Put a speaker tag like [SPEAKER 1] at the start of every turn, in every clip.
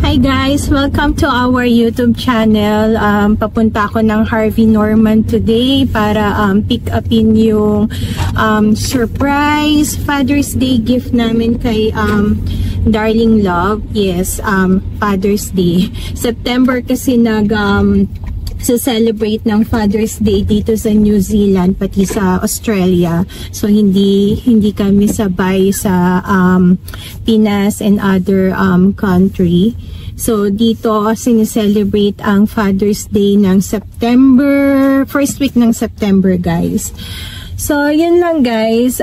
[SPEAKER 1] Hi guys! Welcome to our YouTube channel. Papunta ako ng Harvey Norman today para pick upin yung surprise Father's Day gift namin kay Darling Love. Yes, Father's Day. September kasi celebrate ng Father's Day dito sa New Zealand pati sa Australia. So hindi kami sabay sa Pinas and other country. So dito sineselebrate ang Father's Day ng September, first week ng September guys. So yun lang guys,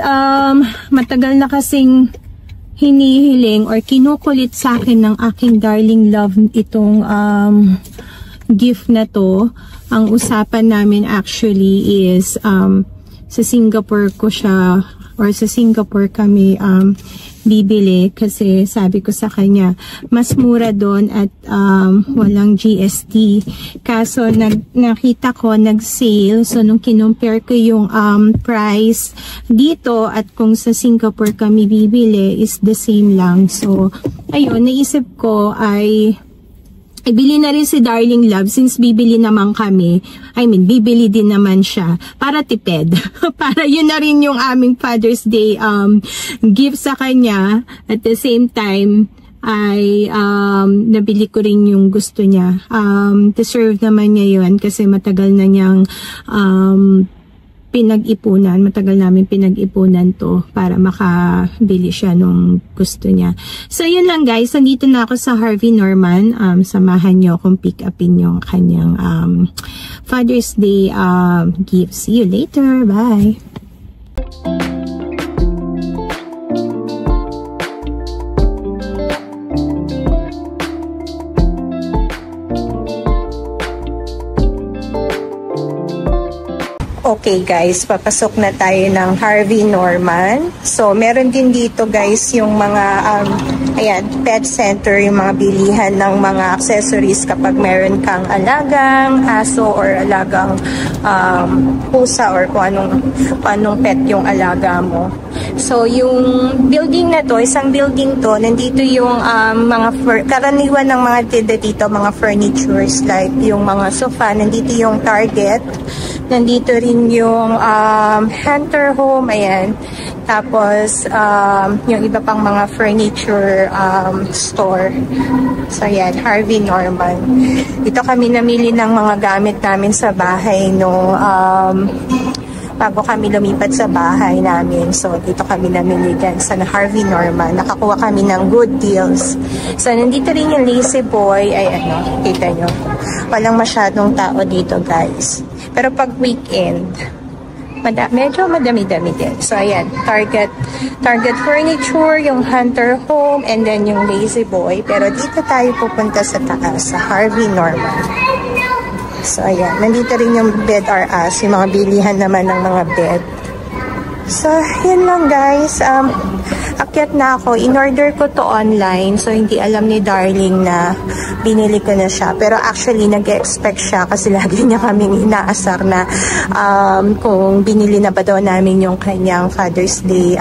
[SPEAKER 1] matagal na kasing hinihiling or kinukulit sa akin ng aking Darling Love itong gift na to. Ang usapan namin actually is sa Singapore ko siya or sa Singapore kami bibili kasi sabi ko sa kanya mas mura doon at walang GST. Kaso nakita ko nag-sale, so nung kinumpare ko yung price dito at kung sa Singapore kami bibili is the same lang. So ayun, naisip ko ay ibili na rin si Darling Love since bibili naman kami. Bibili din naman siya para tipid. Para yun na rin yung aming Father's Day gift sa kanya. At the same time, ay nabili ko rin yung gusto niya. Deserve naman niya yun kasi matagal na niyang matagal namin pinag-ipunan to para makabili siya nung gusto niya. So yun lang guys, nandito na ako sa Harvey Norman. Samahan niyo akong pick upin yung kanyang Father's Day gift. See you later, bye! Okay guys, papasok na tayo ng Harvey Norman. So, meron din dito guys yung mga, pet center, yung mga bilihan ng mga accessories kapag meron kang alagang aso or alagang pusa or kung anong pet yung alaga mo. So, yung building na to, isang building to, nandito yung karaniwan ng mga tinda dito, mga furnitures like yung mga sofa, nandito yung Target. Nandito rin yung Hunter Home, ayan. Tapos, yung iba pang mga furniture store. So, ayan, Harvey Norman. Dito kami namili ng mga gamit namin sa bahay no, bago kami lumipat sa bahay namin. So, dito kami namili dyan sa Harvey Norman. Nakakuha kami ng good deals. So, nandito rin yung Lazy Boy. Ay, kita nyo. Walang masyadong tao dito, guys. Pero pag weekend, medyo madami-dami din. So, ayan, Target Furniture, yung Hunter Home, and then yung Lazy Boy. Pero dito tayo pupunta sa taas, sa Harvey Norman. So, ayan, nandito rin yung Bed R Us, yung mga bilihan naman ng mga bed. So, yun lang guys. Akyat na ako. In-order ko to online. So, hindi alam ni Darling na binili ko na siya. Pero actually, nag-expect siya kasi lagi niya kaming inaasar na kung binili na ba daw namin yung kanyang Father's Day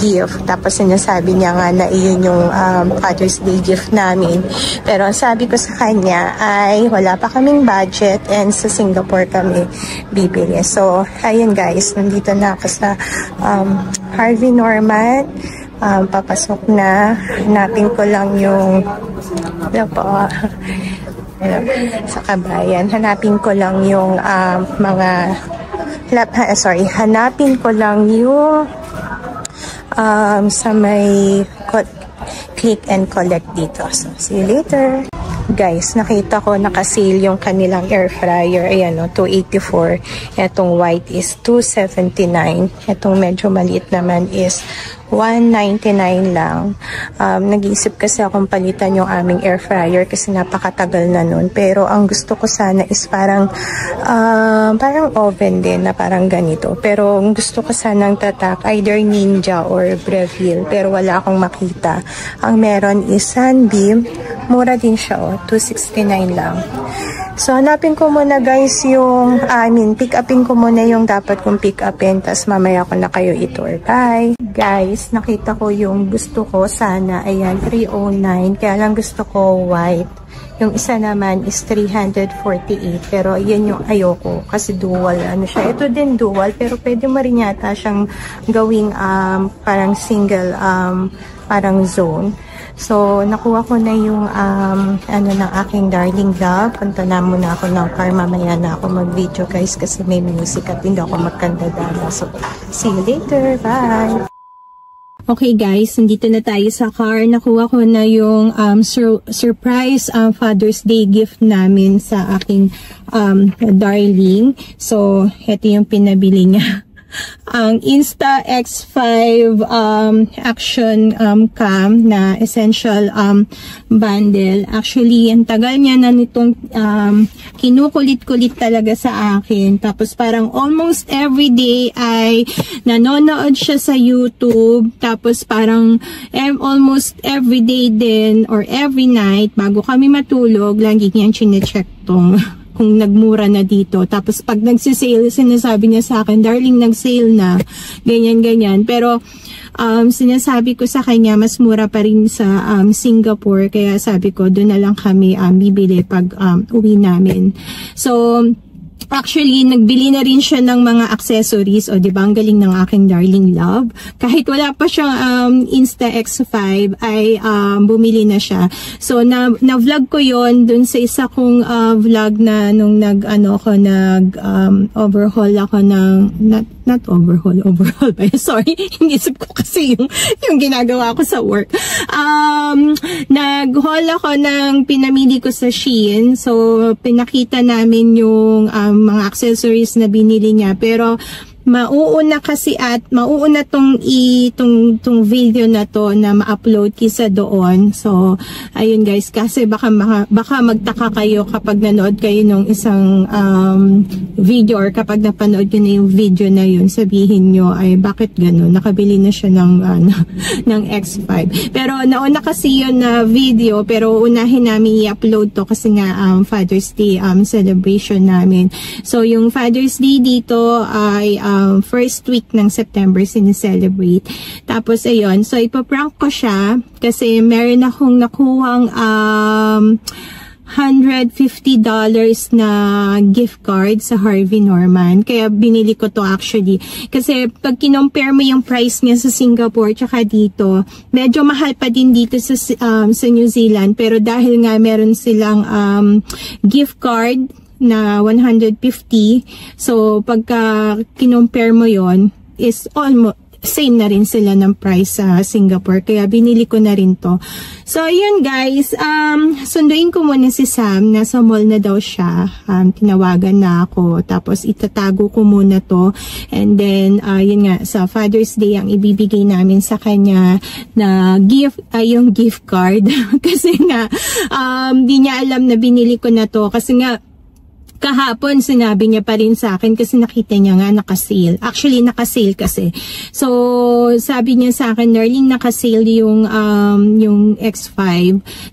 [SPEAKER 1] gift. Tapos, sinasabi niya nga na iyon yung Father's Day gift namin. Pero, ang sabi ko sa kanya ay wala pa kaming budget and sa Singapore kami bibili. So, ayun guys. Nandito na ako sa Harvey Norman. Papasok na. Hanapin ko lang yung sa kabayan. Hanapin ko lang yung hanapin ko lang yung sa may click and collect dito. So, see you later. Guys, nakita ko nakasale yung kanilang air fryer. Ayan o, 284. Etong white is 279. Etong medyo maliit naman is 199 lang. Nag-iisip kasi akong palitan yung aming air fryer kasi napakatagal na nun. Pero ang gusto ko sana is parang oven din na parang ganito. Pero ang gusto ko sanang tatak, either Ninja or Breville. Pero wala akong makita. Ang meron is Sunbeam. Mura din siya, 269 lang. So, hanapin ko muna guys yung, pick upin ko muna yung dapat kong pick upin, tas mamaya ko na kayo itour. Bye! Guys, nakita ko yung gusto ko sana, ayan, 309, kaya lang gusto ko white. Yung isa naman is 348, pero yan yung ayoko, kasi dual, ano siya. Ito din dual, pero pwede mo rin yata siyang gawing, parang single, parang zone. So, nakuha ko na yung, ng aking darling love. Punta na muna ako ng car. Mamaya na ako mag-video, guys, kasi may music at hindi ako magkandadala. So, see you later. Bye! Okay, guys, nandito na tayo sa car. Nakuha ko na yung surprise Father's Day gift namin sa aking darling. So, ito yung pinabili niya. Ang Insta X5 action cam na essential bundle. Actually, ang tagal niya na nitong kinukulit-kulit talaga sa akin. Tapos parang almost every day ay nanonood siya sa YouTube. Tapos parang almost every day din or every night bago kami matulog, lagi niyang chinecheck tong kung nagmura na dito. Tapos pag nagsisale, sinasabi niya sa akin, darling, nagsale na. Ganyan-ganyan. Pero sinasabi ko sa kanya, mas mura pa rin sa Singapore. Kaya sabi ko, doon na lang kami bibili pag uwi namin. So, actually, nagbili na rin siya ng mga accessories. O, diba, ang galing ng aking darling love. Kahit wala pa siyang Insta X5, ay bumili na siya. So, na-vlog ko yon dun sa isa kong vlog na nung overhaul ako ng, not overhaul ba? Sorry, inisip ko kasi yung ginagawa ko sa work. Nag-haul ako ng pinamili ko sa Shein. So, pinakita namin yung mga accessories na binili niya. Pero, mauuna kasi at mauuna tong video na to na ma-upload kisa doon. So, ayun guys, kasi baka magtaka kayo kapag nanood kayo ng isang video or kapag napanood nyo na yung video na yun, sabihin nyo ay bakit gano'n? Nakabili na siya ng X5. Pero nauna kasi yun na video, pero unahin namin i-upload to kasi nga Father's Day celebration namin. So, yung Father's Day dito ay first week ng September sineselebrate. Tapos, ayun. So, ipaprank ko siya kasi meron akong nakuhang $150 na gift card sa Harvey Norman. Kaya binili ko to actually. Kasi pag kinompare mo yung price niya sa Singapore tsaka dito, medyo mahal pa din dito sa New Zealand. Pero dahil nga meron silang gift card na 150. So, pagka kinompare mo yon is almost same na rin sila ng price sa Singapore. Kaya binili ko na rin to. So, yun guys. Sunduin ko muna si Sam. Nasa mall na daw siya. Tinawagan na ako. Tapos, itatago ko muna to. And then, yun nga, sa Father's Day, ang ibibigay namin sa kanya na gift, yung gift card. Kasi nga, di niya alam na binili ko na to. Kasi nga, kahapon, sinabi niya pa rin sa akin kasi nakita niya nga nakasale. Actually, nakasale kasi. So, sabi niya sa akin, darling, nakasale yung X5.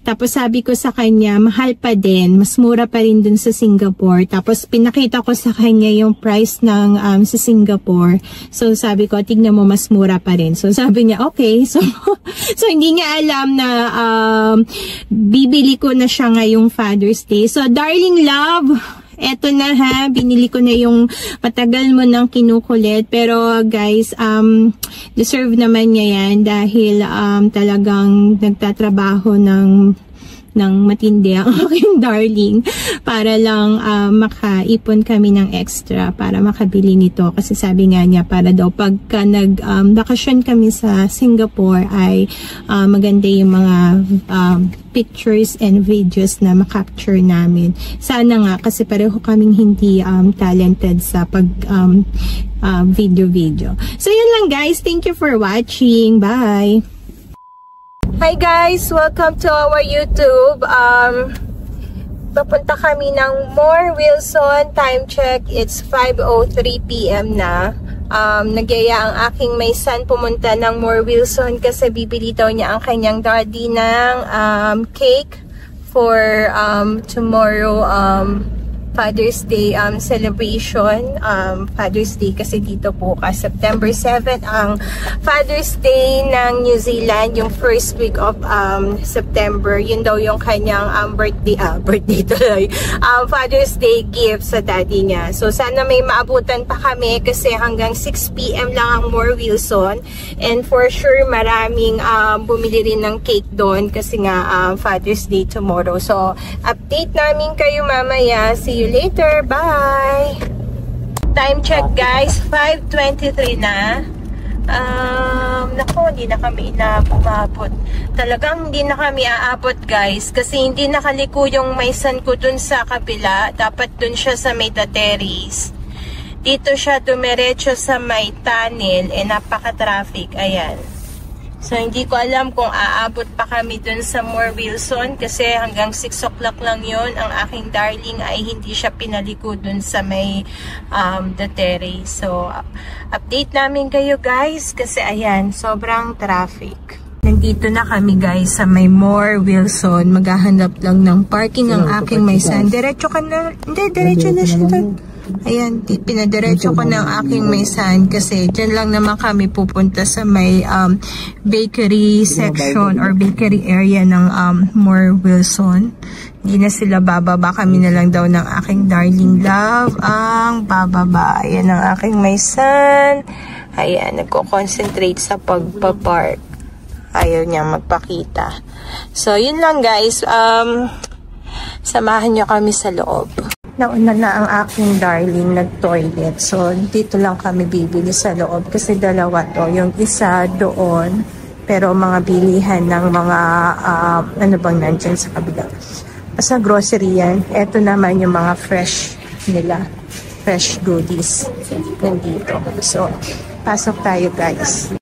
[SPEAKER 1] Tapos sabi ko sa kanya, mahal pa din. Mas mura pa rin dun sa Singapore. Tapos pinakita ko sa kanya yung price ng sa Singapore. So, sabi ko, tignan mo, mas mura pa rin. So, sabi niya, okay. So, hindi niya alam na bibili ko na siya ngayong Father's Day. So, darling love, eto na ha, binili ko na yung matagal mo nang kinukulit. Pero guys, deserve naman niya yan dahil talagang nagtatrabaho ng matindi ang aking darling para lang makaipon kami ng extra para makabili nito. Kasi sabi nga niya para daw pagka nag-bakasyon kami sa Singapore ay maganda yung mga pictures and videos na makapture namin. Sana nga kasi pareho kaming hindi talented sa pag video. So yun lang guys. Thank you for watching. Bye! Hi guys! Welcome to our YouTube. Papunta kami ng More Wilson. Time check, it's 5:03 PM na. Nagyaya ang aking may son pumunta ng More Wilson kasi bibili daw niya ang kanyang daddy ng cake for tomorrow Father's Day celebration. Father's Day kasi dito bukas, September 7 ang Father's Day ng New Zealand, yung first week of September. Yun daw yung kanyang birthday tuloy. Father's Day gift sa daddy niya. So sana may maabutan pa kami kasi hanggang 6 PM lang ang More Wilson. And for sure maraming bumili rin ng cake doon kasi nga Father's Day tomorrow. So update namin kayo mamaya. See you later. Bye! Time check guys. 5:23 na. Nako, hindi na kami umabot. Talagang hindi na kami aabot guys. Kasi hindi nakaliko yung maisan ko dun sa kabila. Dapat dun siya sa may terrace. Dito siya dumiretso sa may tunnel. Napaka-traffic. Ayan. So, hindi ko alam kung aabot pa kami dun sa More Wilson kasi hanggang 6 o'clock lang yun. Ang aking darling ay hindi siya pinaliko dun sa may the terrace. So, update namin kayo guys kasi ayan, sobrang traffic. Nandito na kami guys sa may More Wilson. Maghahanap lang ng parking ang aking may son. Diretso ka na. Hindi, diretso na siya. Ayan, pinadiretso ko ng aking may son kasi dyan lang naman kami pupunta sa may bakery section or bakery area ng More Wilson. Hindi na sila bababa, kami na lang daw ng aking darling love ang bababa. Ayan ang aking may son. Ayan, nagko-concentrate sa pagpa-park. Ayaw niya magpakita. So, yun lang guys. Samahan niyo kami sa loob. Nauna na ang aking darling nag-toilet. So, dito lang kami bibili sa loob. Kasi dalawa to. Yung isa doon. Pero mga bilihan ng mga, ano bang nandyan sa kabila. Sa grocery yan. Ito naman yung mga fresh nila. Fresh goodies. Nandito. So, pasok tayo guys.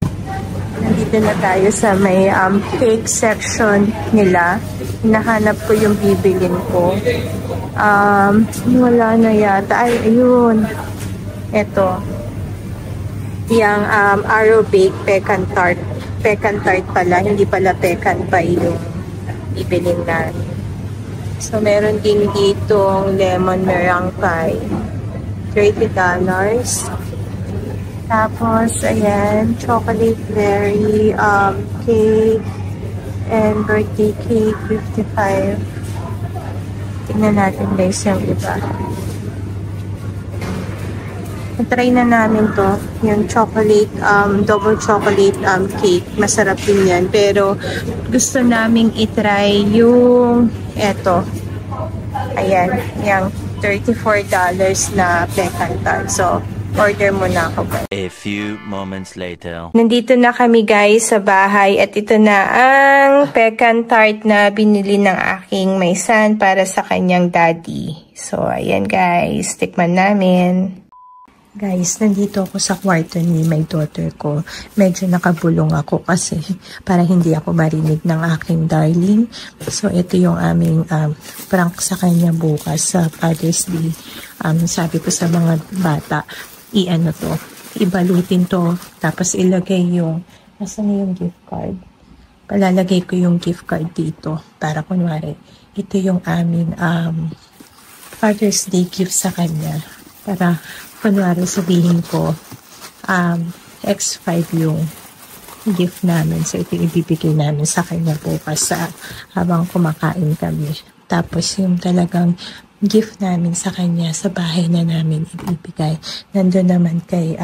[SPEAKER 1] Nandito na tayo sa may cake section nila. Hinahanap ko yung bibilin ko. Wala na yata. Ay, ayun. Ito. Yung Arrow Bake Pecan Tart. Pecan Tart pala. Hindi pala pecan pie yung bibilin na. So, meron din ditong lemon meringue pie. $30. Tapos, ayan, chocolate berry cake and birthday cake, 55. Tingnan natin guys yung iba. Try na namin to, yung chocolate, double chocolate cake. Masarap din yan. Pero, gusto naming itry yung eto. Ayan, yung $34 na pecan tart. So, order muna ako.
[SPEAKER 2] A few moments later.
[SPEAKER 1] Nandito na kami guys sa bahay at ito na ang pecan tart na binili ng aking may son para sa kanyang daddy. So, ayan guys, tikman namin. Guys, nandito ako sa kwarto ni my daughter ko. Medyo nakabulong ako kasi para hindi ako marinig ng aking darling. So, ito yung aming prank sa kanya bukas sa Father's Day. Sabi ko sa mga bata, i-ano to, ibalutin to, tapos ilagay yung, nasan na yung gift card? Palalagay ko yung gift card dito para kunwari, ito yung aming Father's Day gift sa kanya. Para kunwari sabihin ko, X5 yung gift namin. So, ito ibibigay namin sa kanya bukas habang kumakain kami. Tapos yung talagang gift namin sa kanya sa bahay na namin ibibigay. Nandun naman kay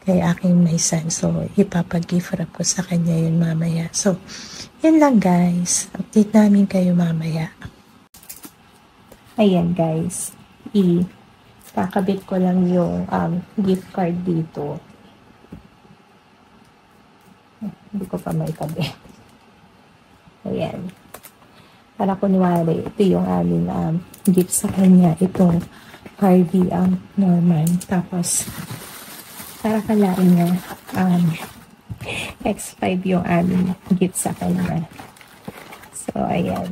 [SPEAKER 1] aking may son. So, ipapag-gift wrap ko sa kanya yun mamaya. So, yun lang guys. Update namin kayo mamaya. Ayan guys. Kakabit ko lang yung gift card dito. Hindi ko pa may kabit. Ayan. Para kunwari, ito yung aming gift sa kanya. Itong Harvey Norman. Tapos, para kalain na X5 yung aming gift sa kanya. So, ayan.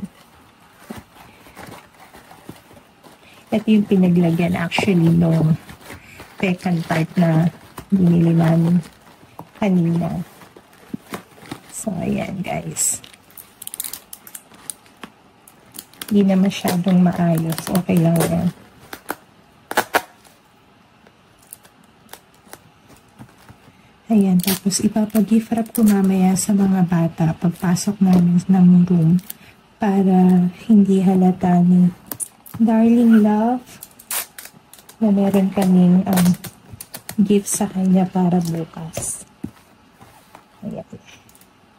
[SPEAKER 1] Ito yung pinaglagyan actually nung pecan tart na binili namin kanina. So, ayan guys. Hindi na masyadong maayos. Okay lang yan. Ayan, tapos ipapag-gift wrap ko mamaya sa mga bata pagpasok namin ng room para hindi halata ni Darling Love na meron kaming gift sa kanya para bukas. Ayan.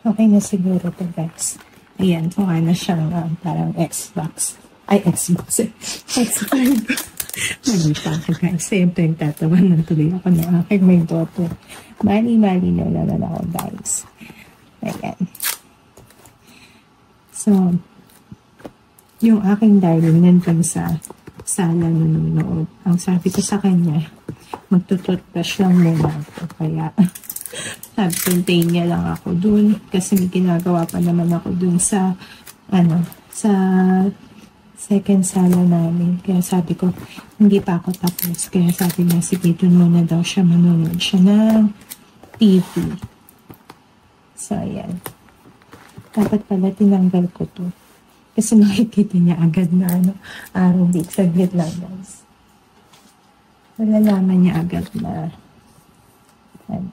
[SPEAKER 1] Okay na siguro to guys. Ayan, mukha na siyang parang Xbox. Ay, Xbox eh. X5. Mali pa ako guys. Siyempre, tatawan na tuloy ako na aking may daughter. Mali-mali na naman ako guys. Ayan. So, yung aking darling nandun sa sala nanonood. Ang sabi ko sa kanya, magtututbrush lang muna ako. Kaya, sabi niya lang ako dun. Kasi may ginagawa pa naman ako dun sa, sa second sala namin. Kaya sabi ko, hindi pa ako tapos. Kaya sabi niya, sige, dun muna daw siya manonood siya ng TV. So, ayan. Dapat pala tinanggal ko to. Kasi makikita niya agad na araw week. Saglit lang, guys. Malalaman niya agad na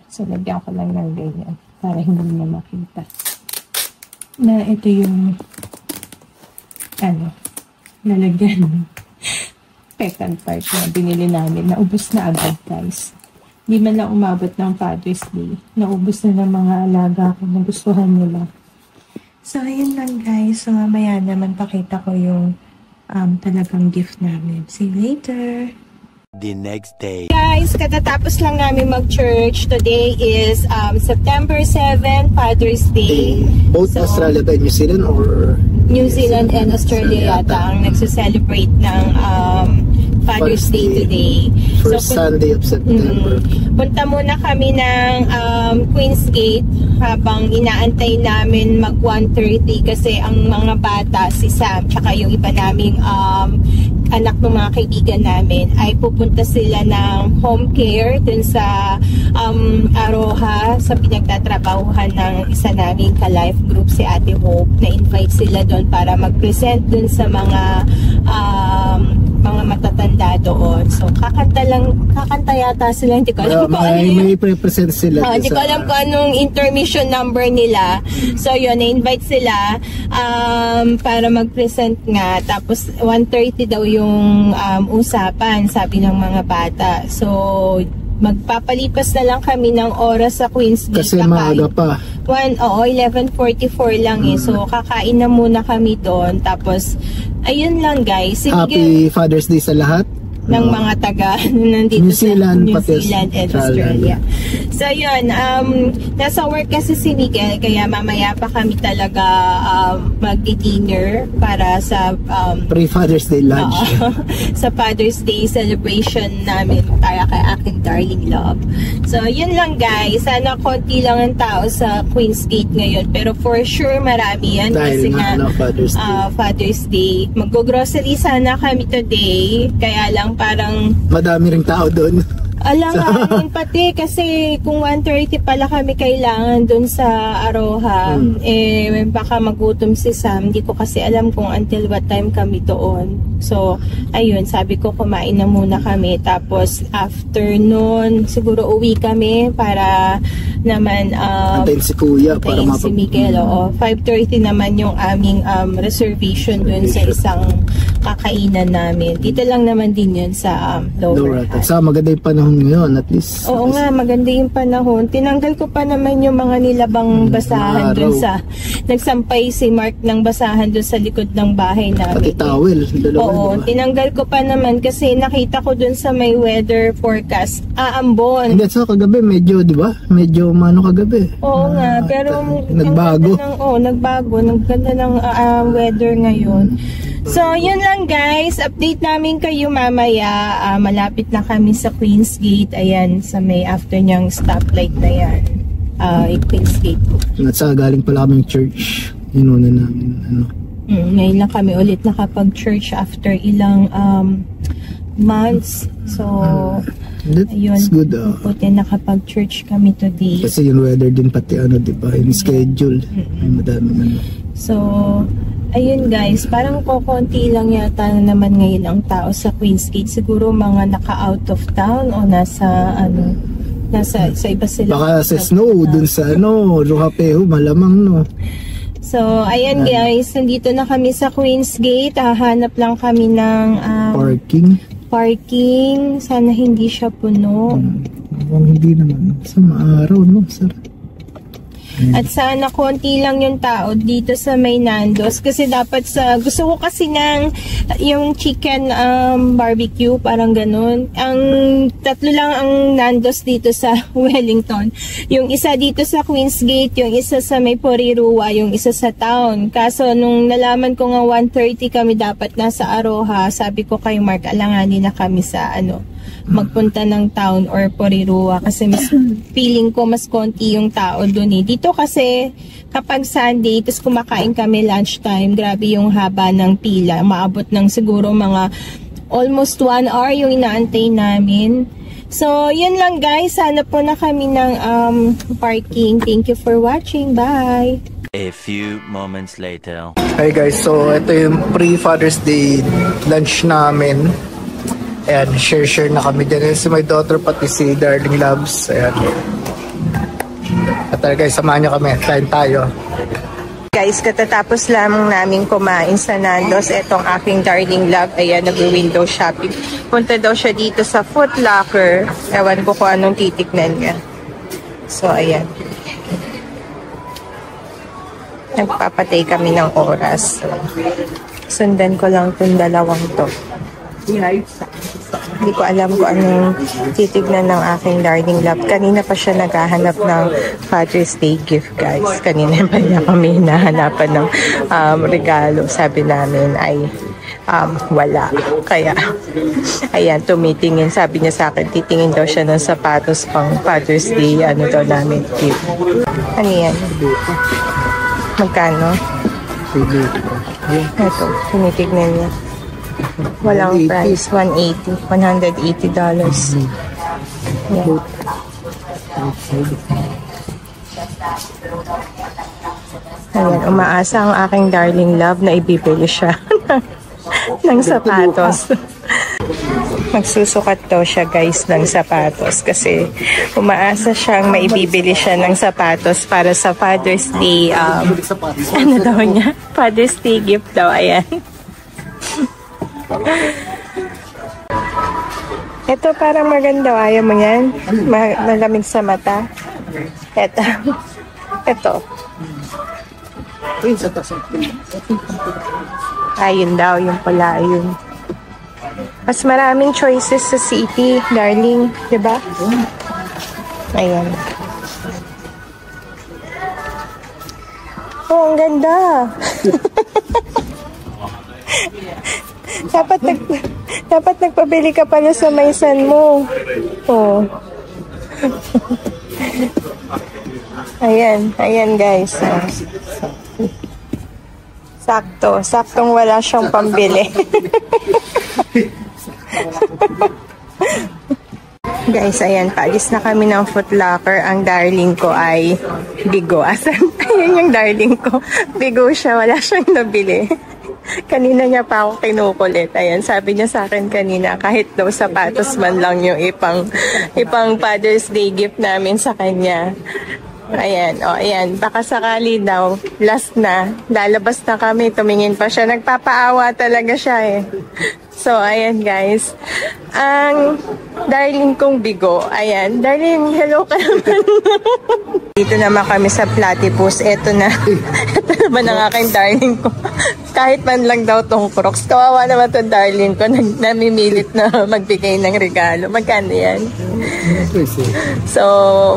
[SPEAKER 1] so, lagyan ko lang ng ganyan para hindi niya makita. Na ito yung lalagyan second part na binili namin. Naubos na agad, guys. Hindi man lang umabot ng Father's Day. Naubos na ng mga alaga ko na gustuhan nila. So, ayun lang guys. So, mamaya naman pakita ko yung talagang gift namin. See you later!
[SPEAKER 2] The next day.
[SPEAKER 1] Guys, katatapos lang namin mag-church. Today is September 7, Father's Day.
[SPEAKER 3] Both so, Australia and New Zealand or?
[SPEAKER 1] New Zealand and Australia yata ang nagse-celebrate ng Father's Day today.
[SPEAKER 3] First Sunday of September.
[SPEAKER 1] Punta muna kami ng Queen's Gate habang inaantay namin mag 1:30 kasi ang mga bata, si Sam, tsaka yung iba naming anak ng mga kaibigan namin ay pupunta sila ng home care dun sa Aroha sa pinagtatrabahuhan ng isa naming ka-life group, si Ate Hope. Na-invite sila doon para mag-present dun sa mga matatanda doon. So, kakanta yata sila. Hindi ko alam kung
[SPEAKER 3] may present sila.
[SPEAKER 1] Hindi ko alam kung anong intermission number nila. So, yun, na-invite sila para mag-present nga. Tapos, 1:30 daw yung usapan, sabi ng mga bata. So, magpapalipas na lang kami ng oras sa Queen's Gate.
[SPEAKER 3] Kasi maaga pa.
[SPEAKER 1] 11:44 lang eh. So, kakain na muna kami doon. Tapos, ayun lang guys.
[SPEAKER 3] Happy Father's Day sa lahat.
[SPEAKER 1] Ng mga taga nandito
[SPEAKER 3] New Zealand,
[SPEAKER 1] sa New Zealand and Australia. So yun, nasa work kasi si Miguel, kaya mamaya pa kami talaga mag-dinner para sa
[SPEAKER 3] pre-Father's Day lunch.
[SPEAKER 1] Sa Father's Day celebration namin para kay aking darling love. So yun lang guys, sana konti lang ang tao sa Queen's Gate ngayon, pero for sure marami yan.
[SPEAKER 3] Dahil
[SPEAKER 1] kasi nga
[SPEAKER 3] Father's
[SPEAKER 1] Day. Mag-grocery sana kami today, kaya lang parang
[SPEAKER 3] madami ring tao doon.
[SPEAKER 1] Alanganin pati kasi kung 1:30 pala kami kailangan doon sa Aroha, baka magutom si Sam. Hindi ko kasi alam kung until what time kami doon. So, ayun, sabi ko kumain na muna kami. Tapos, after noon, siguro uwi kami para naman
[SPEAKER 3] antayin si Kuya para
[SPEAKER 1] si Miguel. 5:30 naman yung aming reservation doon sa isang kakainan namin. Dito lang naman din yun sa Lower Hutt.
[SPEAKER 3] Sa maganda yung panahon ngayon, at least.
[SPEAKER 1] Oo nga, maganda yung panahon. Tinanggal ko pa naman yung mga nilabang basahan dun sa, nagsampay si Mark ng basahan dun sa likod ng bahay namin.
[SPEAKER 3] Pati towel.
[SPEAKER 1] Oo, tinanggal ko pa naman kasi nakita ko dun sa may weather forecast, aambon.
[SPEAKER 3] Hindi, so kagabi medyo, di ba? Medyo mano kagabi.
[SPEAKER 1] Oo nga, pero
[SPEAKER 3] nagbago.
[SPEAKER 1] Nagbago. Nagganda ng weather ngayon. So, yun lang guys. Update namin kayo mamaya. Malapit na kami sa Queen's Gate. Ayan, sa may after niyang stoplight na yan. Queen's Gate.
[SPEAKER 3] At sa galing pala kaming church. Inuna namin.
[SPEAKER 1] Ngayon lang kami ulit nakapag-church after ilang months. So,
[SPEAKER 3] that's good.
[SPEAKER 1] Puti nakapag-church kami today.
[SPEAKER 3] Kasi yung weather din pati diba? Yung schedule. May madaming
[SPEAKER 1] So, ayun guys, parang kokonti lang yata na naman ngayon ang tao sa Queen's Gate. Siguro mga naka-out of town o nasa nasa sa iba sila.
[SPEAKER 3] Baka sa snow, dun sa Rojapeho, malamang
[SPEAKER 1] So, ayan guys, nandito na kami sa Queen's Gate. Hahanap lang kami ng parking. Sana hindi siya puno.
[SPEAKER 3] Hindi naman. Sa maaraw, sarap.
[SPEAKER 1] At sana konti lang yung tao dito sa may Nando's. Kasi dapat gusto ko kasi ng yung chicken barbecue, parang ganun. Ang tatlo lang ang Nando's dito sa Wellington. Yung isa dito sa Queen's Gate, yung isa sa may Porirua, yung isa sa town. Kaso nung nalaman ko nga 1:30 kami dapat nasa Aroha, sabi ko kay Mark, alanganin na kami sa magpunta ng town or Porirua kasi mas feeling ko mas konti yung tao dun eh. Dito kasi kapag Sunday, tapos kumakain kami lunchtime, grabe yung haba ng pila. Maabot ng siguro mga almost 1 hour yung inaantay namin. So, yun lang guys. Sana po na kami ng parking. Thank you for watching. Bye!
[SPEAKER 2] A few moments later.
[SPEAKER 3] Hi guys, so ito yung pre-Father's Day lunch namin. Ayan, share na kami dyan. Si my daughter, pati si Darling Loves. Ayan. At guys, samahan nyo kami. Kain tayo.
[SPEAKER 1] Guys, katatapos lamang namin kumain sa Nando's. Etong aking Darling Love. Ayan, nag-window shopping. Punta daw siya dito sa Foot Locker. Ewan ko kung anong titignan niya. So, ayan. Nagpapatay kami ng oras. Sundan ko lang itong dalawang to. Hindi ko alam kung anong titignan ng aking Darling Love. Kanina pa siya naghahanap ng Father's Day gift, guys. Kanina pa niya kami hinahanapan ng regalo. Sabi namin ay wala. Kaya, ayan, tumitingin. Sabi niya sa akin, titingin daw siya ng sapatos pang Father's Day. Ano daw namin gift. Ano yan? Magkano? Ito, tinitignan niya. Walang price, $180. Yeah. Ayan, umaasa ang aking Darling Love na ibibili siya ng sapatos. Magsusukat daw siya guys ng sapatos kasi umaasa siyang maibibili siya ng sapatos para sa Father's Day. Ano daw niya? Father's Day gift daw, ayan. Ito parang maganda. Ayaw mo yan? Malamig sa mata. Ito. Ayun daw. Yung pala. Ayun. Mas maraming choices sa city, darling. Diba? Ayan. Oh, ang ganda. Dapat nagpabili ka pala sa maisan mo. Oh. Ayan guys. Saktong wala siyang pambili. Guys, ayan, paalis na kami ng Foot Locker. Ang Darling ko ay bigo. Asan? Ayan yung Darling ko. Bigo siya, wala siyang nabili. Kanina niya pa ako kinukulit. Ayan, sabi niya sa akin kanina, kahit daw sapatos man lang yung ipang Father's Day gift namin sa kanya. Ayan, ayan, baka sakali daw, last na, lalabas na kami, tumingin pa siya, nagpapaawa talaga siya eh. So, ayan guys, ang Darling kong bigo, ayan, Darling, hello ka naman. Dito naman kami sa Platypus, eto naman ang aking Darling ko. Kahit man lang daw tong Crocs, kawawa naman itong Darling ko, namimilit na magbigay ng regalo. Magkano yan? So,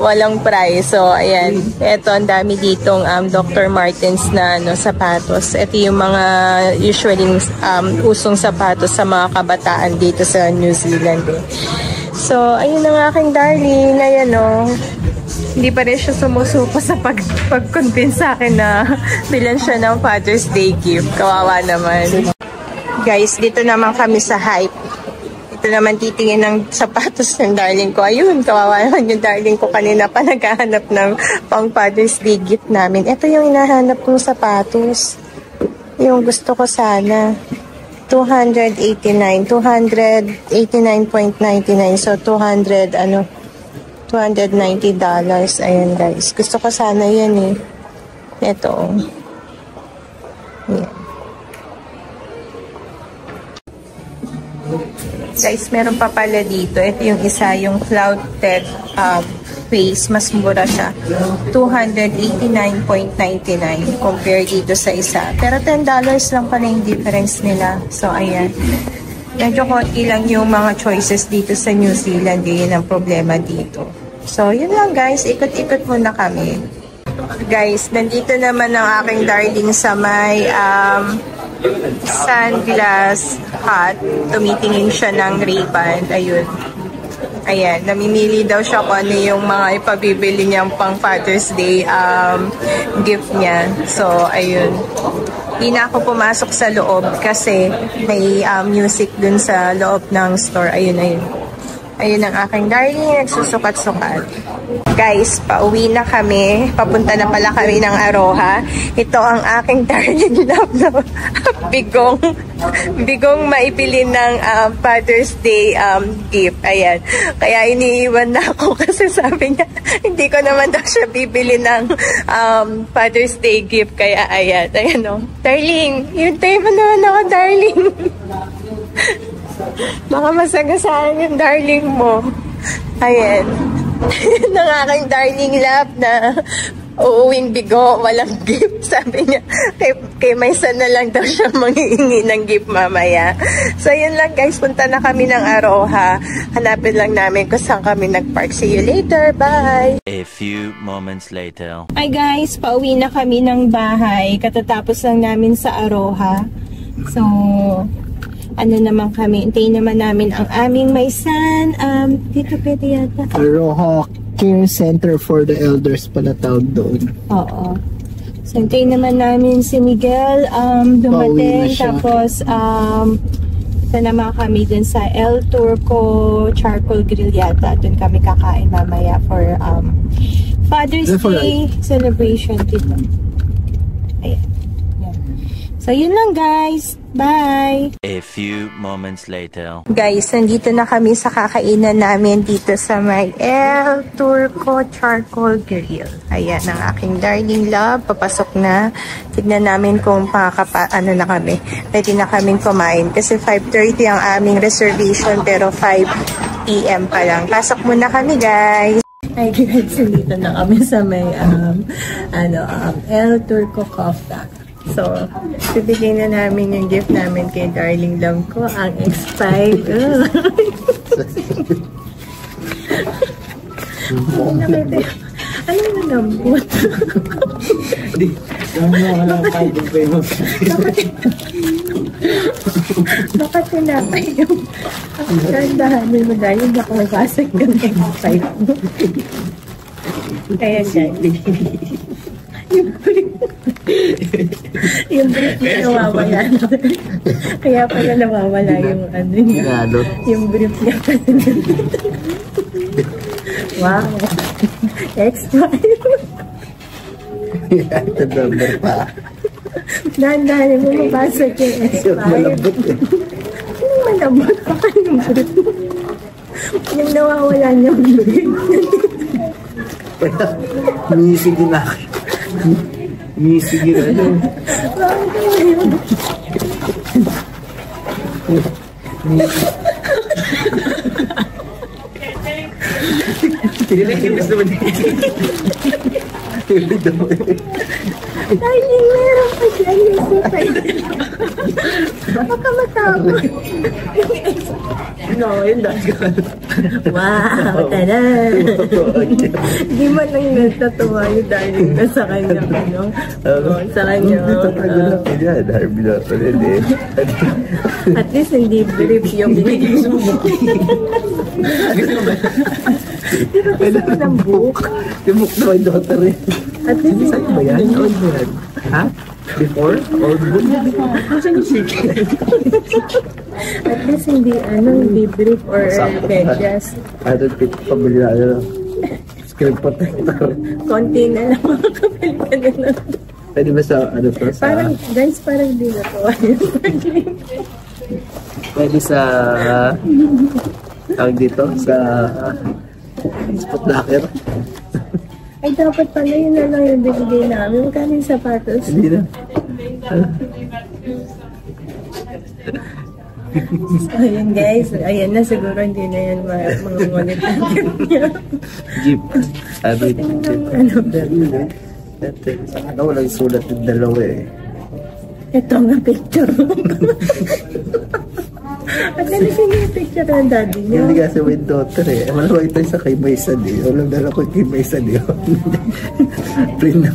[SPEAKER 1] walang price. So, ayan. Ito, ang dami ditong Dr. Martens na sapatos. Ito yung mga usually usong sapatos sa mga kabataan dito sa New Zealand. Eh. So, ayun ang aking Darling. Ayan, hindi pa rin siya sumusuko sa pag-convince sa akin na bilan siya ng Father's Day gift. Kawawa naman. Guys, dito naman kami sa Hype. Ito naman titingin ng sapatos ng Darling ko. Ayun, kawawa naman yung Darling ko. Kanina pa naghahanap ng pang Father's Day gift namin. Ito yung hinahanap kong sapatos. Yung gusto ko sana. $289.99. So, $200 $290. Ayan guys. Gusto ko sana yan eh. Ito. Ayan. Guys, meron pa pala dito. Ito yung isa, yung Cloud Tech face. Mas mura siya. $289.99 compare dito sa isa. Pero $10 lang pala yung difference nila. So, ayan. Medyo konti lang yung mga choices dito sa New Zealand. Yun ang problema dito. So, yun lang guys. Ikot-ikot muna kami. Guys, nandito naman ang aking darling sa may sunglass hut. Tumitingin siya ng Ray-Ban. Ayun. Ayan. Namimili daw siya kung ano yung mga ipabibili niyang pang Father's Day gift niya. So, ayun. Hindi na ako pumasok sa loob kasi may music dun sa loob ng store. Ayun, ayun. Ayun ang aking darling, nagsusukat-sukat. Guys, pauwi na kami. Papunta na pala kami ng Aroha. Ito ang aking darling love na bigong maibili ng Father's Day gift. Ayan. Kaya iniiwan na ako kasi sabi niya, hindi ko naman daw siya bibili ng Father's Day gift. Kaya ayan. Ayan o. Darling, hintay mo naman ako, darling. Baka masagasaan yung darling mo. Ayan. Ng aking darling love na uuwing bigo, walang gift. Sabi niya, kay Maysa na lang daw siya manghihingi ng gift mamaya. So, yun lang guys. Punta na kami ng Aroha. Hanapin lang namin kung saan kami nag-park. See you later. Bye!
[SPEAKER 2] A few moments later.
[SPEAKER 1] Hi guys, pauwi na kami ng bahay. Katatapos lang namin sa Aroha. So, ano naman kami, hintayin naman namin ang aming Maysan. Dito pwede yata.
[SPEAKER 3] Aroha Care Center for the Elders pala tawag doon.
[SPEAKER 1] Oo. So, hintayin naman namin si Miguel dumating. Tapos, ito naman kami dun sa El Turco Charcoal Grill yata. Dun kami kakain mamaya for Father's Day celebration dito. Ayan. So, yun lang guys. Bye!
[SPEAKER 2] A few moments later.
[SPEAKER 1] Guys, nandito na kami sa kakainan namin dito sa may El Turco Charcoal Grill. Ayan, ang aking darling love. Papasok na. Tignan namin kung ano na kami. Pwede na kaming kumain. Kasi 5:30 ang aming reservation pero 5 PM pa lang. Pasok muna kami, guys. Ay, guys, nandito na kami sa may El Turco Coffee. So, bibigay na namin yung gift namin kay darling love ko, ang X5. Ano na lambot? Baka tinapay yung kandahanin mo dahil hindi ako nabasag ng X5 mo. Kaya guys, yung brief niya nawawala. Kaya pala nawawala yung ano niya. Yung brief niya kasi. Wow. Extra.
[SPEAKER 3] Ito number pa.
[SPEAKER 1] Dahan-dahan mo mabasag yung extra.
[SPEAKER 3] Malambot eh.
[SPEAKER 1] Anong malambot? Baka yung brief. Yung nawawala niyang brief.
[SPEAKER 3] Misigin na. Misigin na.
[SPEAKER 1] Darling, meron pa dyan yung super. Baka matapos.
[SPEAKER 3] No, yun dagal.
[SPEAKER 1] Wow, tada! Di mo lang natatawa yung darling na sa kanya, ano? Sa kanya. At least hindi brief yung binigay mo. Di ba gusto ko ng book?
[SPEAKER 3] Yung book na my daughter eh.
[SPEAKER 1] At least
[SPEAKER 3] saan ba yan? Old mo yan? Ha? Before? Old book?
[SPEAKER 1] At least hindi brief or medyas.
[SPEAKER 3] I don't think pabili na screen protector.
[SPEAKER 1] Konti na lang makakabili ka na lang.
[SPEAKER 3] Pwede ba sa ano to?
[SPEAKER 1] Parang, guys, parang di natuwa yun.
[SPEAKER 3] Pwede sa tawag dito? Sa Spot locker.
[SPEAKER 1] Ay, dapat pala yun na lang yung binigay namin. Magkano yung sapatos?
[SPEAKER 3] Hindi na.
[SPEAKER 1] Ayan guys, ayan na siguro hindi na yan mga ngunit natin niya.
[SPEAKER 3] Jeep. Sabi,
[SPEAKER 1] Ano?
[SPEAKER 3] sa ano, walang sulat yung dalawa eh.
[SPEAKER 1] Ito nga picture mo. At ano yung picture ng daddy niya?
[SPEAKER 3] Hindi kasi with daughter eh. Malawa ito sa kay Maysan eh. Walang dala ko kay Maysan eh. Print na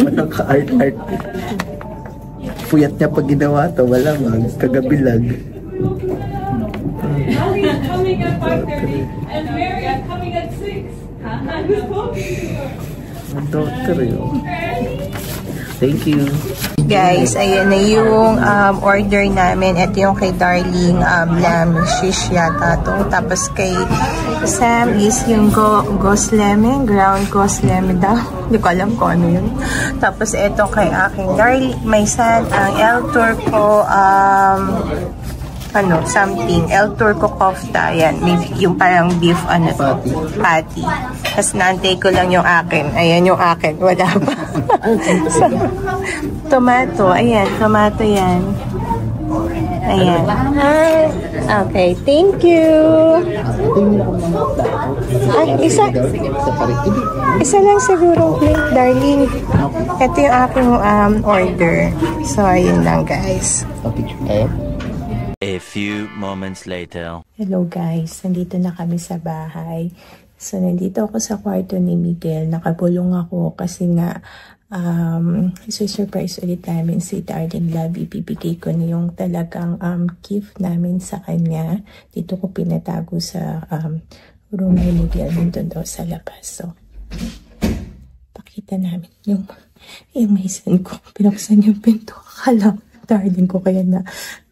[SPEAKER 3] walang ka-art-art. Puyat niya pag ginawa ito, walang kagabi lang.
[SPEAKER 4] Ali is coming at 5:30 and Mary is coming at 6.
[SPEAKER 3] Ang daughter yun. Thank you.
[SPEAKER 1] Guys, ayan na yung order namin. Ito yung kay Darling lamb shish yata to. Tapos kay Sam is yung ghost lemon, ground ghost lemon daw. Hindi ko alam kung ano yun. Tapos ito kay aking Darling, may san, ang El Turco, something. El Turco kofta, yan. Yung parang beef, patty. Tapos naantay ko lang yung akin. Ayan yung akin. Wala pa. So, tomato. Ayan, tomato yan. Ayan. Okay, thank you. Ay, isa lang siguro, Darling. Ito yung aking order. So, ayun lang, guys.
[SPEAKER 2] A few moments later.
[SPEAKER 1] Hello guys, nandito na kami sa bahay. So, nandito ako sa kwarto ni Miguel. Nakabulong ako kasi nga surprise ulit namin si Darling Love. Ibibigay ko na yung talagang gift namin sa kanya. Dito ko pinatago sa room ni Miguel. Nandun daw sa labas. So, pakita namin yung maisan ko. Pinaksan yung pinto. Akala Darling ko kaya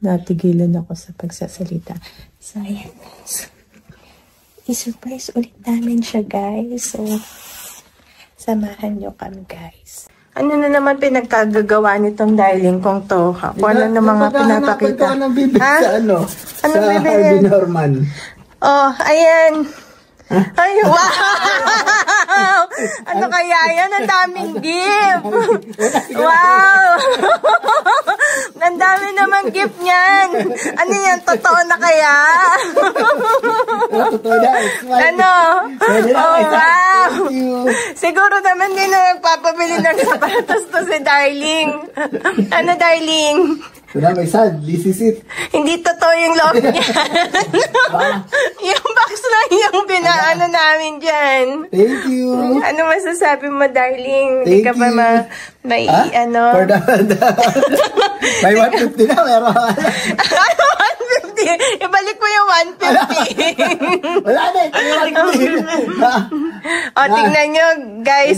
[SPEAKER 1] natigilan ako sa pagsasalita. So, ayan guys. I-surprise ulit namin siya guys. So, samahan nyo kami guys. Ano na naman pinagkagagawa nitong Darling kong to? Kung ano na mga pinapakita.
[SPEAKER 3] Ha? Sa ano?
[SPEAKER 1] Ano
[SPEAKER 3] sa Harvey Norman.
[SPEAKER 1] Oh, ayan. Ay, wow! Ano kaya yan? Ang daming gift! Wow! Ang dami naman gift niyan! Ano yan? Totoo na kaya?
[SPEAKER 3] Totoo na.
[SPEAKER 1] Ano? Oh, wow! Siguro naman din na nagpapabili ng sapatos to si Darling. Ano, Darling?
[SPEAKER 3] Wala, may sad. This is it.
[SPEAKER 1] Hindi totoo yung loob niya. Yung box lang yung pinaano namin dyan.
[SPEAKER 3] Thank you.
[SPEAKER 1] Ano masasabi mo, Darling? Hindi
[SPEAKER 3] Thank
[SPEAKER 1] ka pa may ano?
[SPEAKER 3] For the may 150 na, meron.
[SPEAKER 1] 150? Ibalik mo yung 150.
[SPEAKER 3] Wala na, may 150.
[SPEAKER 1] O, tingnan nyo, guys,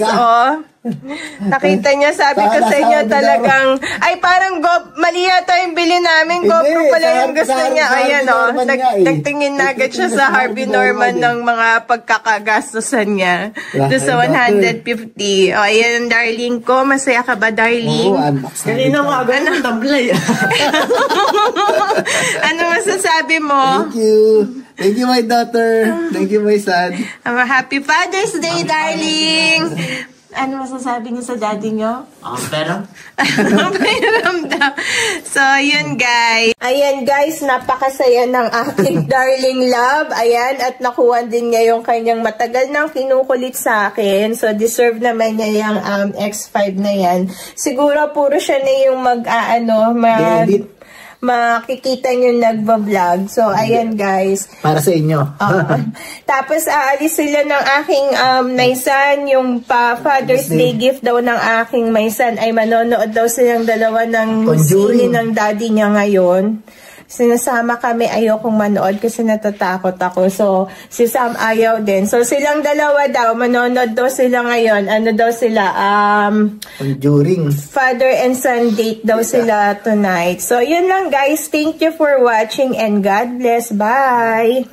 [SPEAKER 1] Nakita niyo, sabi ko sa inyo talagang, ay parang mali yata yung bili namin. GoPro pala yung gusto niya. Ayan nagtingin na agad siya sa Harvey Norman ng mga pagkakagastusan niya. Doon sa 150. O, ayan, Darling ko. Masaya ka ba, Darling?
[SPEAKER 3] Kanina mo agad ng tablay.
[SPEAKER 1] Ano masasabi mo?
[SPEAKER 3] Thank you. Thank you, my daughter. Thank you, my son.
[SPEAKER 1] Happy Father's Day, Darling! Ano masasabi niyo sa daddy niyo?
[SPEAKER 3] Pero?
[SPEAKER 1] Pakiramdam. So, yun guys. Ayan guys, napakasaya ng aking Darling Love. Ayan, at nakuha din niya yung kanyang matagal nang kinukulit sa akin. So, deserve naman niya yung X5 na yan. Siguro puro siya na yung makikita nyo nagbablog. So, ayan guys.
[SPEAKER 3] Para sa inyo.
[SPEAKER 1] Tapos, aalis sila ng aking maisan. Yung Father's Day gift daw ng aking maisan ay manonood daw silang dalawa ng sine ng daddy niya ngayon. Sinasama kami, ayokong manood kasi natatakot ako. So, si Sam ayaw din. So, silang dalawa daw, manonood daw sila ngayon. Ano daw sila?
[SPEAKER 3] Conjuring.
[SPEAKER 1] Father and son date daw sila tonight. So, yun lang guys. Thank you for watching and God bless. Bye!